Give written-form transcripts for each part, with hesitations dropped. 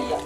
Haya.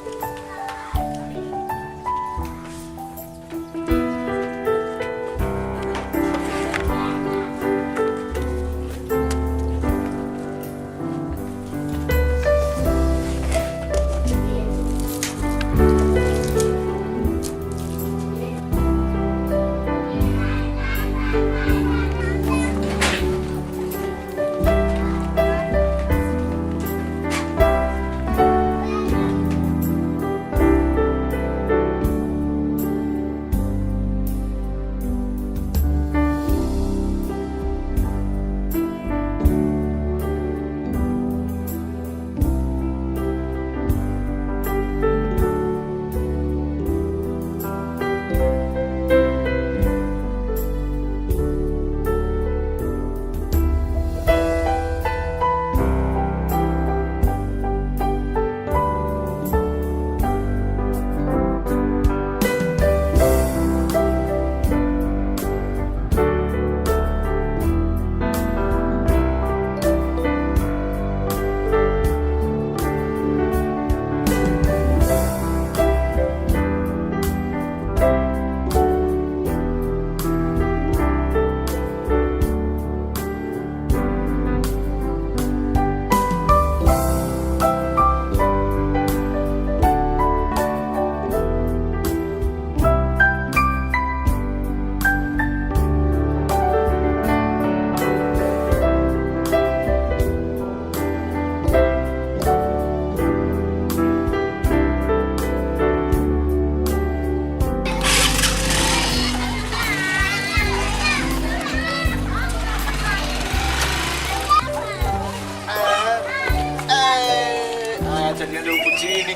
Niende huku chini.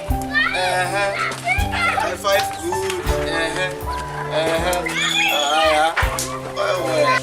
High five good. Haya. Wewe.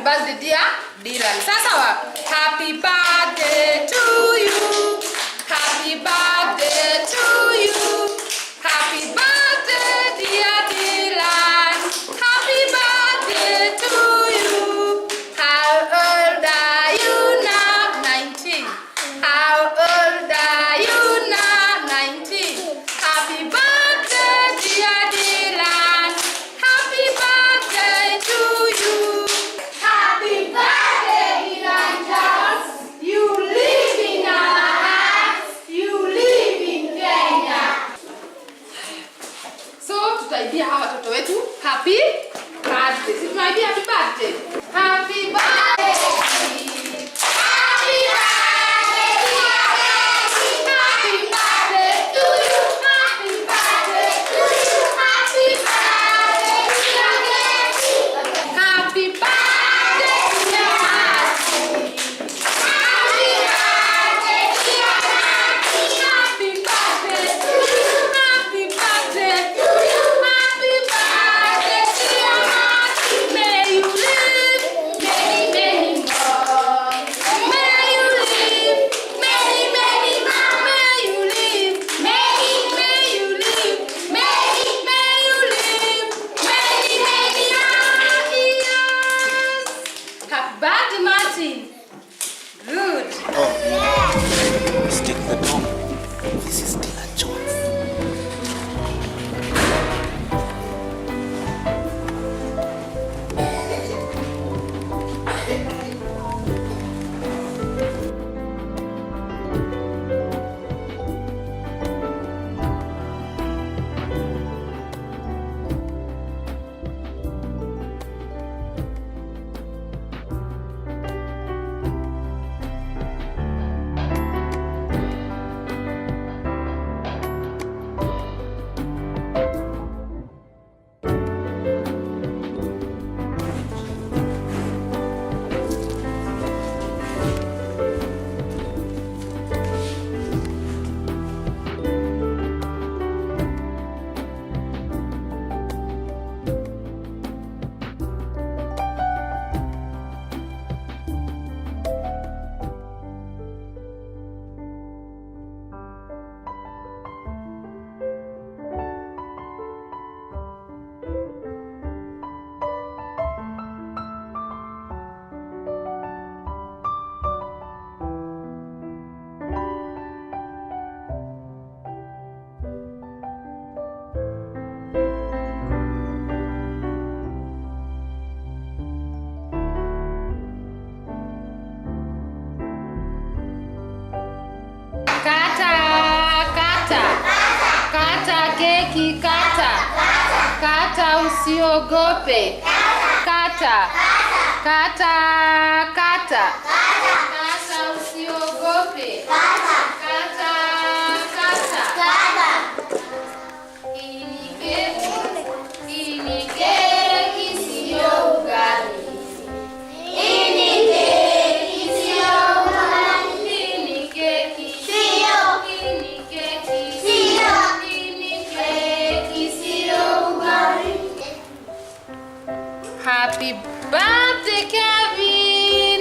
Birthday dear Dylan. Sasa happy birthday to you. Happy birthday to you. Happy birthday dear Dylan. Happy birthday to you. How old are you now? 19. How old are you now? 19. Happy birthday dear Dylan. Happy birthday to you. Happy birthday, Dylan Jones. You live in our hearts. You live in Kenya. So, tutaibia hawa watoto wetu happy birthday. Si tunaibia happy birthday. Happy birthday. Happy birthday. Happy birthday to you. This is still a choice. Kata keki, kata usiogope. Kata usiogope. Kata. Hii ni keki sio ugali. Happy birthday, Kevin!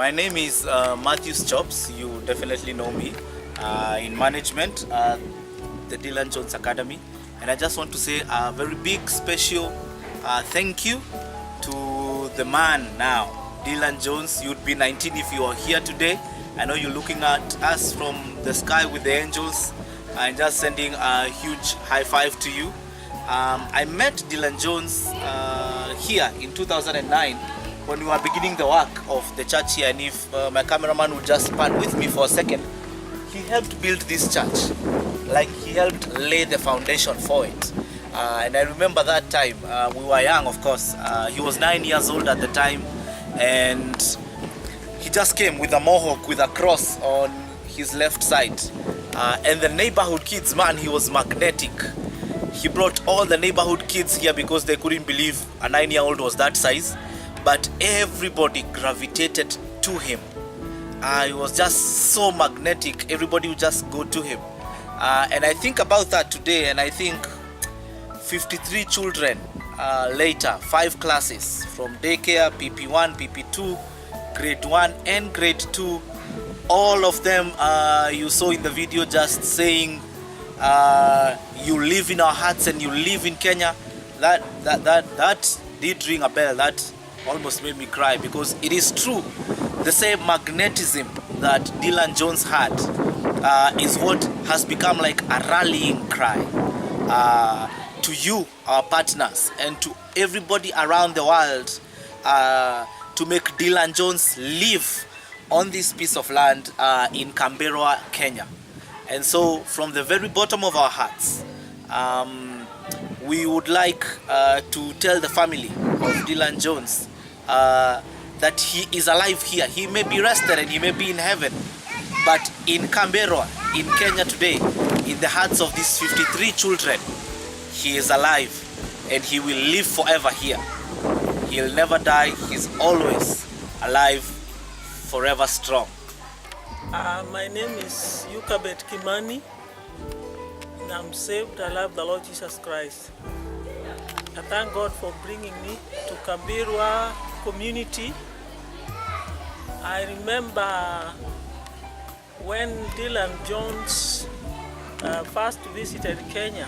My name is Matthews Chops. You definitely know me in management at the Dylan Jones Academy. And I just want to say a very big special thank you to the man now, Dylan Jones. You'd be 19 if you are here today. I know you're looking at us from the sky with the angels. I'm just sending a huge high five to you. I met Dylan Jones here in 2009 when we were beginning the work of the church here, and if my cameraman would just stand with me for a second, he helped build this church. Like, he helped lay the foundation for it. And I remember that time, we were young, of course. He was 9 years old at the time, and he just came with a mohawk with a cross on his left side. And the neighborhood kids, man, he was magnetic. He brought all the neighborhood kids here because they couldn't believe a 9-year-old was that size. But everybody gravitated to him. He was just so magnetic. Everybody would just go to him. And I think about that today, and I think 53 children later, 5 classes from daycare, PP1, PP2, grade 1 and grade 2. All of them you saw in the video just saying, you live in our hearts and you live in Kenya. That did ring a bell. That almost made me cry, because it is true. The same magnetism that Dylan Jones had is what has become like a rallying cry to you, our partners, and to everybody around the world to make Dylan Jones live on this piece of land in Kambirwa, Kenya. And so from the very bottom of our hearts, we would like to tell the family of Dylan Jones that he is alive here. He may be rested and he may be in heaven, but in Kambirwa, in Kenya today, in the hearts of these 53 children, he is alive and he will live forever here. He'll never die. He's always alive, forever strong. My name is Yukabet Kimani, and I'm saved. I love the Lord Jesus Christ. I thank God for bringing me to Kambirwa community. I remember when Dylan Jones first visited Kenya.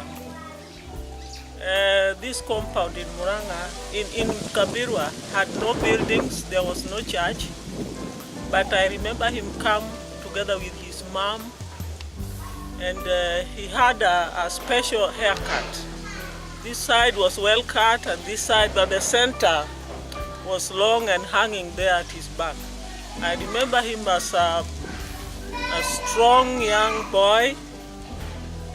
This compound in Muranga, in Kambirwa, had no buildings. There was no church. But I remember him come together with his mom, and he had a special haircut. This side was well cut, and this side, but the center was long and hanging there at his back. I remember him as a strong young boy,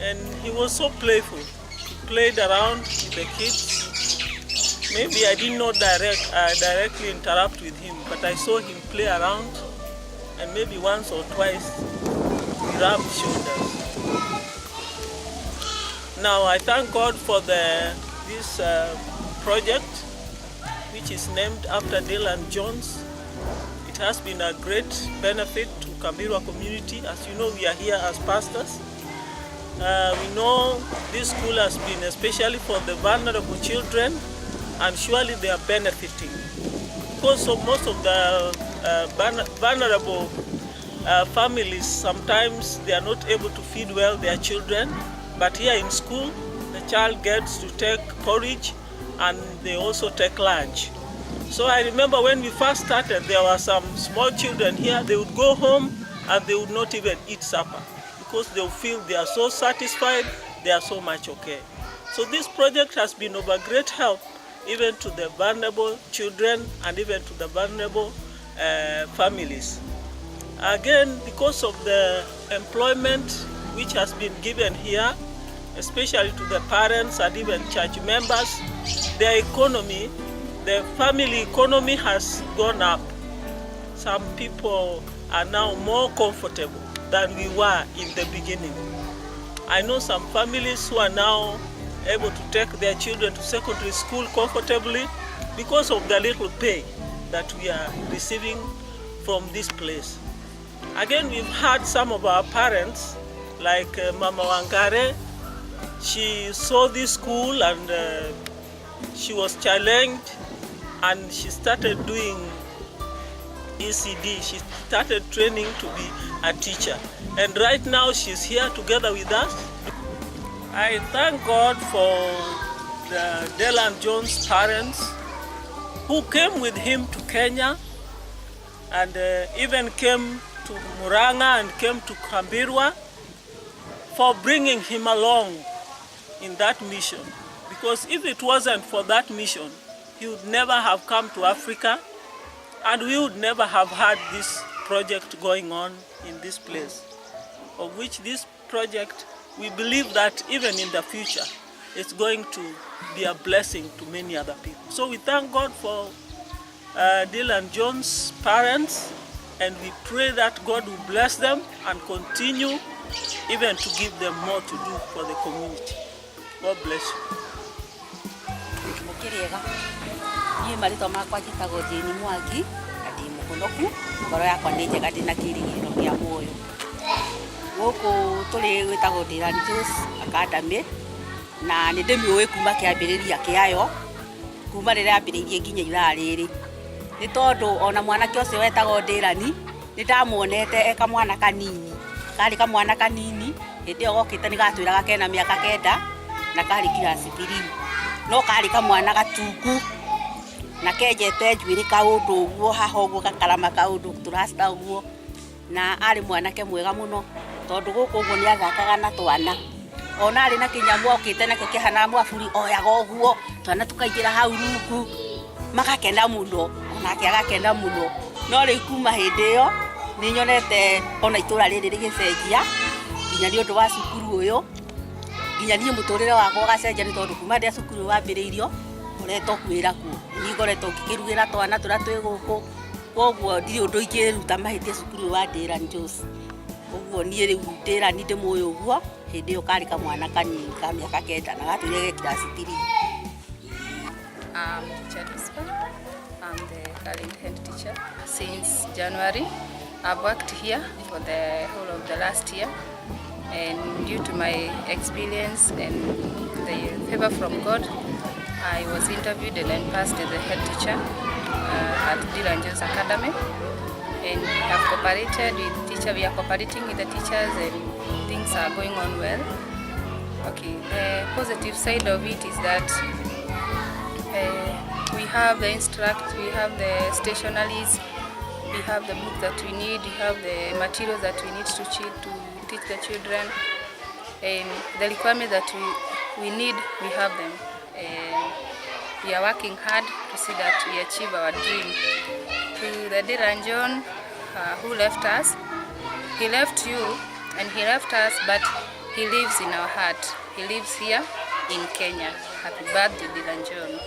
and he was so playful. He played around with the kids. Maybe I did not directly interact with him, but I saw him play around, and maybe once or twice we rubbed shoulders. Now I thank God for this project, which is named after Dylan Jones. It has been a great benefit to Kambirwa community. As you know, we are here as pastors. We know this school has been especially for the vulnerable children, and surely they are benefiting. Because of most of the vulnerable families, sometimes they are not able to feed well their children. But here in school, the child gets to take porridge, and they also take lunch. So I remember when we first started, there were some small children here. They would go home and they would not even eat supper, because they feel they are so satisfied, they are so much okay. So this project has been of a great help even to the vulnerable children and even to the vulnerable families. Again, because of the employment which has been given here, especially to the parents and even church members, their economy, the family economy has gone up. Some people are now more comfortable than we were in the beginning. I know some families who are now able to take their children to secondary school comfortably because of the little pay that we are receiving from this place. Again, we've had some of our parents, like Mama Wangare. She saw this school and she was challenged, and she started doing ECD. She started training to be a teacher. And right now she's here together with us. I thank God for the Dylan Jones parents who came with him to Kenya and even came to Muranga and came to Kambirwa for bringing him along in that mission. Because if it wasn't for that mission, he would never have come to Africa and we would never have had this project going on in this place. Of which this project, we believe that even in the future, it's going to be a blessing to many other people. So we thank God for Dylan Jones' parents, and we pray that God will bless them and continue even to give them more to do for the community. God bless you. Niĩ marĩtwa makwa njĩtagwo Jane Mwangi na ndĩ mũhonoku, ngoro yakwa nĩ njega ndĩna kĩĩrĩgĩrĩro kĩa muoyo. Gũkũ tũrĩ gwĩtagwo Dylan Jones Academy na nĩ ndĩmĩũĩ kuma kĩambĩrĩria kĩayo, kuma rĩrĩa yambĩrĩirie nginya ithaa rĩrĩ. Nĩ tondũ ona mwanake ũcio wetagwo Dylan nĩ ndamuonete e kamwana kanini, karĩ kamwana kanini, hĩndĩ ĩyo gokĩte nĩ gatwĩraga kena mĩaka 9 na karĩ kirasi 3. No karĩ kamwana gatungu na kenjete njuĩrĩ kaũndũ ũguo haha ũguo gakarama kaũndũ tũrasta ũguo, na arĩ mwanake mwega mũno tondũ gũkũ ũguo nĩ athakaga na twana. Ona arĩ na kĩnyamũ okĩte nakĩo kĩhana mwaburi oyaga ũguo, twana tũkaingĩra hau rungu magakena mũno, onake agakena mũno. No rĩu kuma hĩndĩ ĩyo nĩ nyonete ona itũra rĩrĩ rĩgĩcenjia nginya nĩ ũndũ wa cukuru ũyũ, nginya niĩ mũtũrĩre wakwa ũgacenjia nĩ tondũ kuma rĩrĩa cukuru wambĩrĩirio ngoretwo kwĩra kuo, niĩ ngoretwo ngĩkĩrugĩra twana tũrĩa twĩ gũkũ, koguo ndirĩ ũndũ ingĩruta mahĩtia cukuru wa Dylan Jones. Ũguo niĩ rĩu Dylan ndĩmũĩ ũguo, hĩndĩ ĩyo karĩ kamwana kanini ka mĩaka 9 na gatwĩrire kirasi 3. I'm the current head teacher since January. I've worked here for the whole of the last year, and due to my experience and the favor from God, I was interviewed and then passed as the head teacher at Dylan Jones Academy, and we have cooperated with teacher. We are cooperating with the teachers and things are going on well. Okay, the positive side of it is that we have the we have the stationaries, we have the book that we need, we have the materials that we need to teach the children, and the requirements that we need, we have them. And we are working hard to see that we achieve our dream. To the Dylan John who left us, he left you and he left us, but he lives in our heart. He lives here in Kenya. Happy birthday, Dylan John.